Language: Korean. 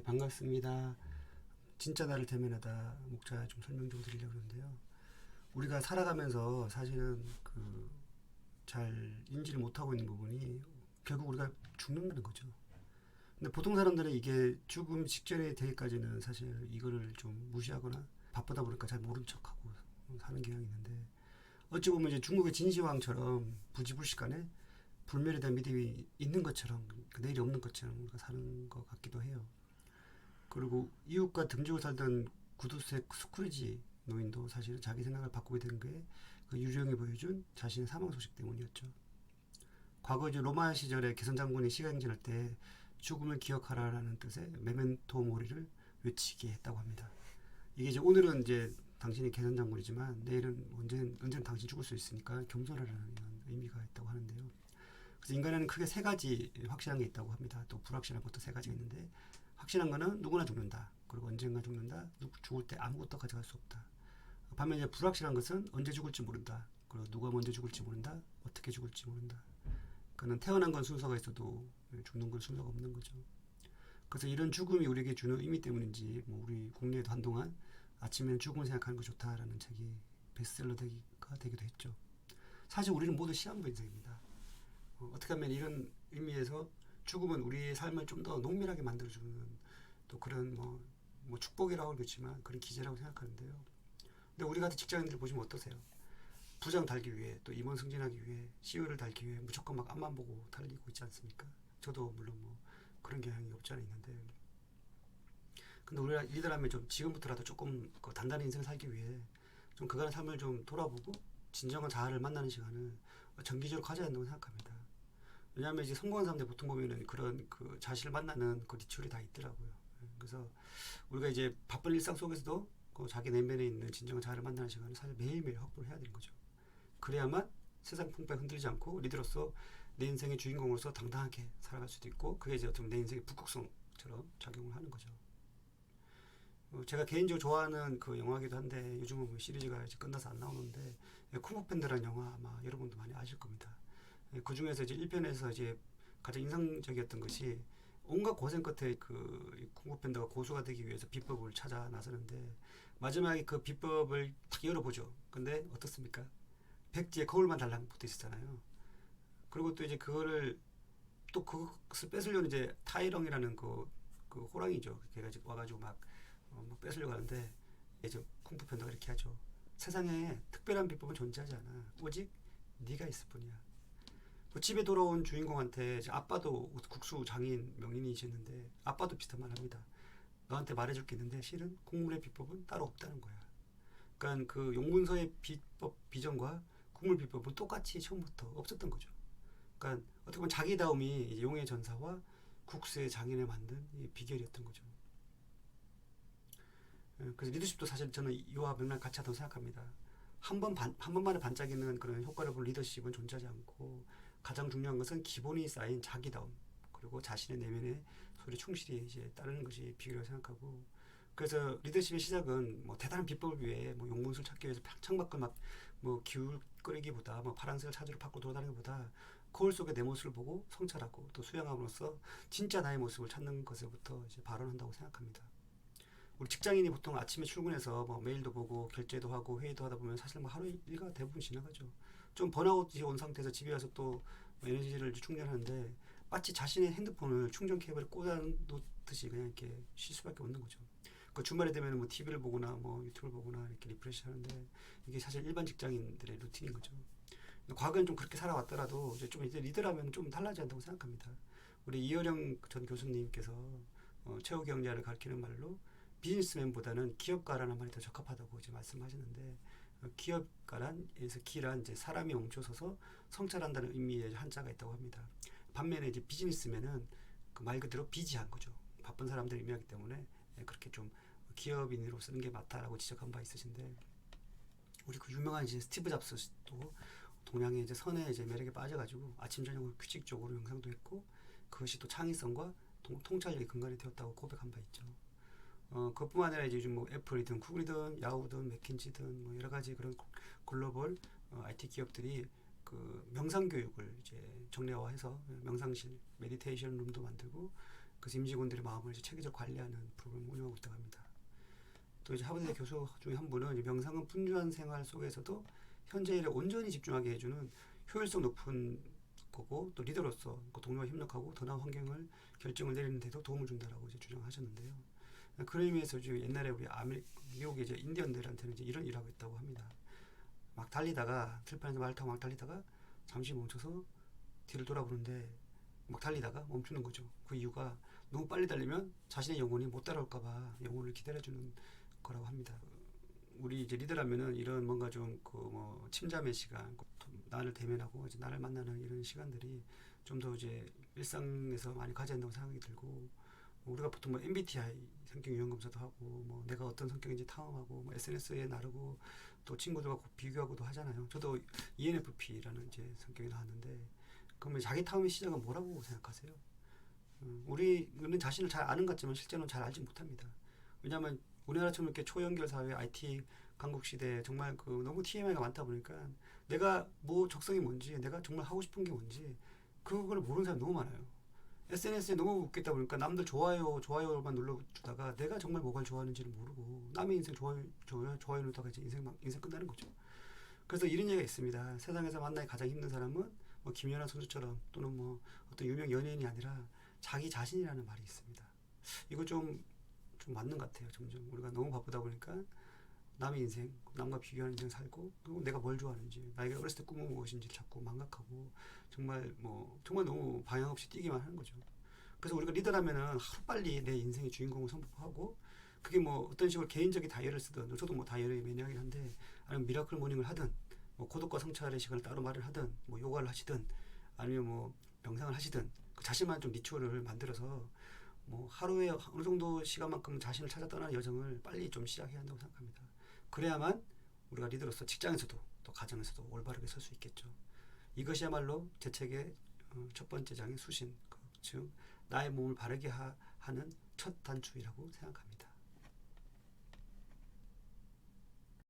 네, 반갑습니다. 진짜 나를 대면하다 목차 좀 설명 좀 드리려고 그러는데요. 우리가 살아가면서 사실은 잘 인지를 못하고 있는 부분이 결국 우리가 죽는다는 거죠. 근데 보통 사람들은 이게 죽음 직전에 되기까지는 사실 이거를 좀 무시하거나 바쁘다 보니까 잘 모른 척하고 사는 경향이 있는데, 어찌 보면 이제 중국의 진시황처럼 부지불식간에 불멸에 대한 믿음이 있는 것처럼, 내일이 없는 것처럼 우리가 사는 것 같기도 해요. 그리고 이웃과 등지고 살던 구두쇠 스크루지 노인도 사실은 자기 생각을 바꾸게 된 게 그 유령이 보여준 자신의 사망 소식 때문이었죠. 과거 이제 로마 시절에 개선 장군이 시간행진할 때 죽음을 기억하라라는 뜻의 메멘토 모리를 외치게 했다고 합니다. 이게 이제 오늘은 이제 당신이 개선 장군이지만 내일은 언제는 당신이 죽을 수 있으니까 겸손하라는 의미가 있다고 하는데요. 그래서 인간에는 크게 세 가지 확실한 게 있다고 합니다. 또 불확실한 것도 세 가지가 있는데, 확실한 거는 누구나 죽는다. 그리고 언젠가 죽는다. 죽을 때 아무것도 가져갈 수 없다. 반면 이제 불확실한 것은 언제 죽을지 모른다. 그리고 누가 먼저 죽을지 모른다. 어떻게 죽을지 모른다. 그는 태어난 건 순서가 있어도 죽는 건 순서가 없는 거죠. 그래서 이런 죽음이 우리에게 주는 의미 때문인지 우리 국내에도 한동안 아침에는 죽음을 생각하는 거 좋다라는 책이 베스트셀러가 되기도 했죠. 사실 우리는 모두 시한부 인생입니다. 어떻게 하면 이런 의미에서 죽음은 우리의 삶을 좀 더 농밀하게 만들어주는 또 그런 축복이라고 그렇지만 그런 기제라고 생각하는데요. 근데 우리 같은 직장인들 보시면 어떠세요? 부장 달기 위해 또 임원 승진하기 위해 CEO를 달기 위해 무조건 막 앞만 보고 달리고 있지 않습니까? 저도 물론 그런 경향이 없지 않아 있는데, 근데 우리가 리더라면 좀 지금부터라도 조금 단단한 인생을 살기 위해 좀 그간의 삶을 좀 돌아보고 진정한 자아를 만나는 시간을 정기적으로 가져야 한다고 생각합니다. 왜냐하면 이제 성공한 사람들 보통 보면은 그런 자신을 만나는 리추얼이 다 있더라고요. 그래서 우리가 이제 바쁜 일상 속에서도 자기 내면에 있는 진정한 자아를 만나는 시간을 사실 매일매일 확보를 해야 되는 거죠. 그래야만 세상 풍파에 흔들리지 않고 리더로서 내 인생의 주인공으로서 당당하게 살아갈 수도 있고, 그게 이제 어떻게 보면 내 인생의 북극성처럼 작용을 하는 거죠. 제가 개인적으로 좋아하는 영화기도 한데 요즘은 시리즈가 이제 끝나서 안 나오는데, 쿵푸 팬더라는 영화 아마 여러분도 많이 아실 겁니다. 그 중에서 이제 1편에서 이제 가장 인상적이었던 것이 온갖 고생 끝에 쿵푸 팬더가 고수가 되기 위해서 비법을 찾아 나서는데, 마지막에 그 비법을 탁 열어보죠. 근데 어떻습니까? 백지에 거울만 달랑 붙어 있었잖아요. 그리고 또 이제 그거를 또 그것을 뺏으려는 이제 타이렁이라는 그 호랑이죠. 걔가 이제 와가지고 막 뺏으려고 하는데, 이제 쿵푸 팬더가 이렇게 하죠. 세상에 특별한 비법은 존재하지 않아. 오직 네가 있을 뿐이야. 집에 돌아온 주인공한테 이제 아빠도 국수 장인 명인이셨는데 아빠도 비슷한 말 합니다. 너한테 말해줄 게 있는데 실은 국물의 비법은 따로 없다는 거야. 그러니까 그 용문서의 비법 비전과 국물 비법은 똑같이 처음부터 없었던 거죠. 그러니까 어떻게 보면 자기다움이 이제 용의 전사와 국수의 장인을 만든 이 비결이었던 거죠. 그래서 리더십도 사실 저는 이와 맥락 같이 하다고 생각합니다. 한 번만에 반짝이는 그런 효과를 본 리더십은 존재하지 않고, 가장 중요한 것은 기본이 쌓인 자기다움, 그리고 자신의 내면의 소리 충실히 이제 따르는 것이 비결이라고 생각하고, 그래서 리더십의 시작은 대단한 비법을 위해 용문술 찾기 위해서 창밖을 기울 끓이기보다 파란색을 찾으러 밖으로 돌아다니기보다 거울 속에 내 모습을 보고 성찰하고 또 수양함으로써 진짜 나의 모습을 찾는 것에부터 이제 발언한다고 생각합니다. 우리 직장인이 보통 아침에 출근해서 메일도 보고 결제도 하고 회의도 하다 보면 사실 하루 일과가 대부분 지나가죠. 좀 번아웃이 온 상태에서 집에 와서 또 에너지를 충전하는데, 마치 자신의 핸드폰을 충전 케이블에 꽂아놓듯이 그냥 이렇게 쉴 수밖에 없는 거죠. 그 주말에 되면 TV를 보거나 유튜브를 보거나 이렇게 리프레시 하는데, 이게 사실 일반 직장인들의 루틴인 거죠. 과거엔 좀 그렇게 살아왔더라도 이제 리더라면 좀 달라져야 한다고 생각합니다. 우리 이어령 전 교수님께서 최후 경자를 가리키는 말로 비즈니스맨보다는 기업가라는 말이 더 적합하다고 이제 말씀하시는데, 기업가란에서 기란 이제 사람이 멈춰서서 성찰한다는 의미의 한자가 있다고 합니다. 반면에 이제 비즈니스맨은 그 말 그대로 비지한 거죠. 바쁜 사람들 의미하기 때문에 그렇게 좀 기업인으로 쓰는 게 맞다라고 지적한 바 있으신데, 우리 그 유명한 이제 스티브 잡스도 동양의 이제 선의 이제 매력에 빠져가지고 아침 저녁으로 규칙적으로 명상도 했고, 그것이 또 창의성과 통찰력의 근간이 되었다고 고백한 바 있죠. 그뿐만 아니라 이제 요즘 애플이든 구글이든 야후든 맥킨지든 여러 가지 그런 글로벌 IT 기업들이 그 명상 교육을 이제 정례화해서 명상실, 메디테이션 룸도 만들고 그래서 임직원들의 마음을 이제 체계적으로 관리하는 프로그램을 운영하고 있다고 합니다. 또 이제 하버드대 교수 중에 한 분은 이제 명상은 분주한 생활 속에서도 현재 일에 온전히 집중하게 해주는 효율성 높은 거고 또 리더로서 그 동료와 협력하고 더 나은 환경을 결정을 내리는 데도 도움을 준다라고 이제 주장하셨는데요. 그런 의미에서 지금 옛날에 우리 미국의 이제 인디언들한테는 이제 이런 일을 하고 있다고 합니다. 막 달리다가 들판에서 말을 타고 막 달리다가 잠시 멈춰서 뒤를 돌아보는데 막 달리다가 멈추는 거죠. 그 이유가 너무 빨리 달리면 자신의 영혼이 못 따라올까봐 영혼을 기다려주는 거라고 합니다. 우리 이제 리더라면은 이런 뭔가 좀 그 뭐 침잠의 시간, 나를 대면하고 이제 나를 만나는 이런 시간들이 좀 더 이제 일상에서 많이 가져야 된다고 생각이 들고, 우리가 보통 뭐 MBTI 성격 유형 검사도 하고 뭐 내가 어떤 성격인지 탐험하고 뭐 SNS에 나르고 또 친구들과 비교하고도 하잖아요. 저도 ENFP라는 이제 성격이 나왔는데, 그러면 자기 탐험의 시작은 뭐라고 생각하세요? 우리는 자신을 잘 아는 것 같지만 실제로는 잘 알지 못합니다. 왜냐하면 우리나라처럼 이렇게 초연결 사회, IT 강국 시대에 정말 그 너무 TMI가 많다 보니까 내가 뭐 적성이 뭔지, 내가 정말 하고 싶은 게 뭔지 그걸 모르는 사람이 너무 많아요. SNS에 너무 웃겠다 보니까 남들 좋아요만 눌러주다가 내가 정말 뭐가 좋아하는지를 모르고 남의 인생 좋아요 누르다가 이제 인생 끝나는 거죠. 그래서 이런 얘기가 있습니다. 세상에서 만나기 가장 힘든 사람은 뭐 김연아 선수처럼 또는 뭐 어떤 유명 연예인이 아니라 자기 자신이라는 말이 있습니다. 이거 좀 맞는 것 같아요. 점점 우리가 너무 바쁘다 보니까 남의 인생, 남과 비교하는 인생 살고, 그리고 내가 뭘 좋아하는지, 나에게 어렸을 때 꿈은 무엇인지 자꾸 망각하고 정말 너무 방향 없이 뛰기만 하는 거죠. 그래서 우리가 리더라면은 하루빨리 내 인생의 주인공을 선포하고, 그게 뭐 어떤 식으로 개인적인 다이어리를 쓰든, 저도 뭐 다이어리 매니아이긴 한데, 아니면 미라클 모닝을 하든, 뭐 고독과 성찰의 시간을 따로 말을 하든, 뭐 요가를 하시든, 아니면 뭐 명상을 하시든, 그 자신만 좀 리추얼을 만들어서 뭐 하루에 어느 정도 시간만큼 자신을 찾아 떠나는 여정을 빨리 좀 시작해야 한다고 생각합니다. 그래야만 우리가 리더로서 직장에서도 또 가정에서도 올바르게 설 수 있겠죠. 이것이야말로 제 책의 첫 번째 장인 수신, 즉 나의 몸을 바르게 하는 첫 단추이라고 생각합니다.